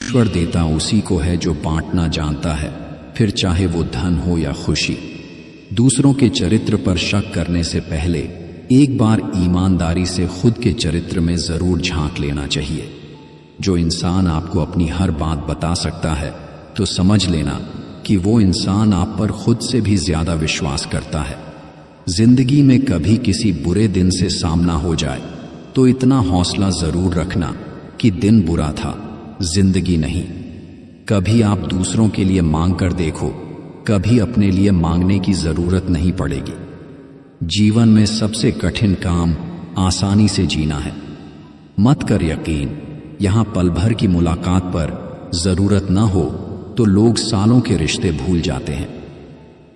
ईश्वर देता उसी को है जो बांटना जानता है, फिर चाहे वो धन हो या खुशी। दूसरों के चरित्र पर शक करने से पहले एक बार ईमानदारी से खुद के चरित्र में जरूर झांक लेना चाहिए। जो इंसान आपको अपनी हर बात बता सकता है तो समझ लेना कि वो इंसान आप पर खुद से भी ज्यादा विश्वास करता है। जिंदगी में कभी किसी बुरे दिन से सामना हो जाए तो इतना हौसला जरूर रखना कि दिन बुरा था, जिंदगी नहीं। कभी आप दूसरों के लिए मांग कर देखो, कभी अपने लिए मांगने की जरूरत नहीं पड़ेगी। जीवन में सबसे कठिन काम आसानी से जीना है। मत कर यकीन, यहां पल भर की मुलाकात पर जरूरत ना हो तो लोग सालों के रिश्ते भूल जाते हैं।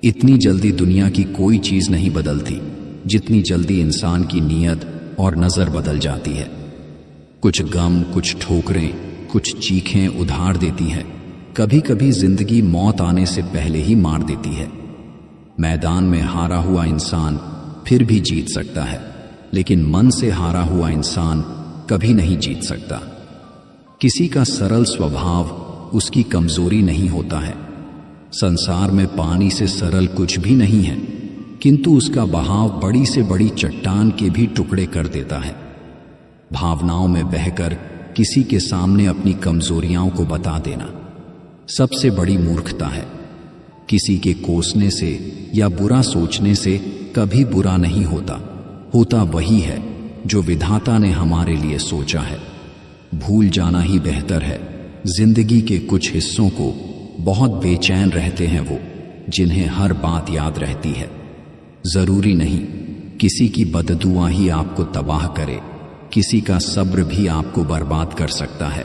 इतनी जल्दी दुनिया की कोई चीज नहीं बदलती जितनी जल्दी इंसान की नीयत और नजर बदल जाती है। कुछ गम, कुछ ठोकरें, कुछ चीखें उधार देती हैं। कभी कभी जिंदगी मौत आने से पहले ही मार देती है। मैदान में हारा हुआ इंसान फिर भी जीत सकता है, लेकिन मन से हारा हुआ इंसान कभी नहीं जीत सकता। किसी का सरल स्वभाव उसकी कमजोरी नहीं होता है। संसार में पानी से सरल कुछ भी नहीं है, किंतु उसका बहाव बड़ी से बड़ी चट्टान के भी टुकड़े कर देता है। भावनाओं में बहकर किसी के सामने अपनी कमजोरियों को बता देना सबसे बड़ी मूर्खता है। किसी के कोसने से या बुरा सोचने से कभी बुरा नहीं होता, होता वही है जो विधाता ने हमारे लिए सोचा है। भूल जाना ही बेहतर है। जिंदगी के कुछ हिस्सों को बहुत बेचैन रहते हैं वो, जिन्हें हर बात याद रहती है। जरूरी नहीं किसी की बददुआ ही आपको तबाह करे, किसी का सब्र भी आपको बर्बाद कर सकता है।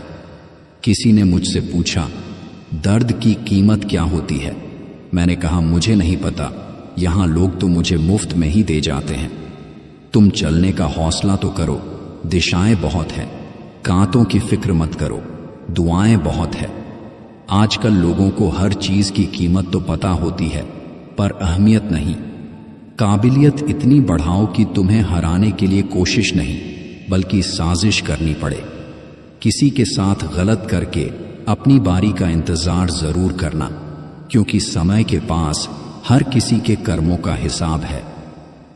किसी ने मुझसे पूछा, दर्द की कीमत क्या होती है? मैंने कहा, मुझे नहीं पता, यहां लोग तो मुझे मुफ्त में ही दे जाते हैं। तुम चलने का हौसला तो करो, दिशाएं बहुत हैं। कांतों की फिक्र मत करो, दुआएं बहुत है। आजकल लोगों को हर चीज की कीमत तो पता होती है, पर अहमियत नहीं। काबिलियत इतनी बढ़ाओ कि तुम्हें हराने के लिए कोशिश नहीं बल्कि साजिश करनी पड़े। किसी के साथ गलत करके अपनी बारी का इंतजार जरूर करना, क्योंकि समय के पास हर किसी के कर्मों का हिसाब है।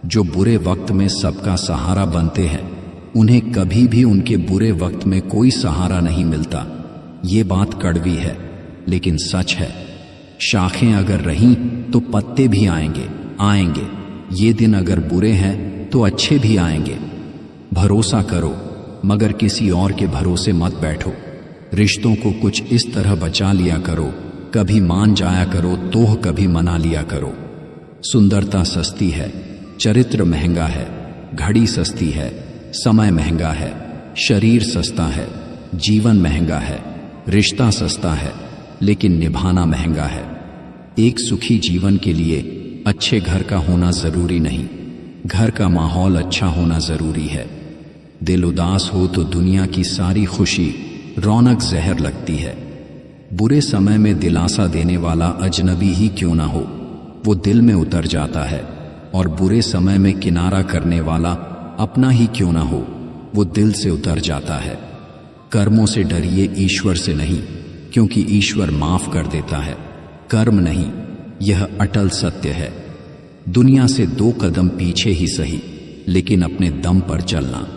जो बुरे वक्त में सबका सहारा बनते हैं, उन्हें कभी भी उनके बुरे वक्त में कोई सहारा नहीं मिलता। ये बात कड़वी है लेकिन सच है। शाखें अगर रहीं तो पत्ते भी आएंगे। ये दिन अगर बुरे हैं तो अच्छे भी आएंगे। भरोसा करो मगर किसी और के भरोसे मत बैठो। रिश्तों को कुछ इस तरह बचा लिया करो, कभी मान जाया करो तो कभी मना लिया करो। सुंदरता सस्ती है, चरित्र महंगा है। घड़ी सस्ती है, समय महंगा है। शरीर सस्ता है, जीवन महंगा है। रिश्ता सस्ता है लेकिन निभाना महंगा है। एक सुखी जीवन के लिए अच्छे घर का होना जरूरी नहीं, घर का माहौल अच्छा होना जरूरी है। दिल उदास हो तो दुनिया की सारी खुशी रौनक जहर लगती है। बुरे समय में दिलासा देने वाला अजनबी ही क्यों ना हो, वो दिल में उतर जाता है। और बुरे समय में किनारा करने वाला अपना ही क्यों ना हो, वो दिल से उतर जाता है। कर्मों से डरिए, ईश्वर से नहीं, क्योंकि ईश्वर माफ कर देता है, कर्म नहीं। यह अटल सत्य है। दुनिया से 2 कदम पीछे ही सही, लेकिन अपने दम पर चलना।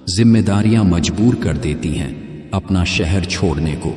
जिम्मेदारियां मजबूर कर देती हैं अपना शहर छोड़ने को।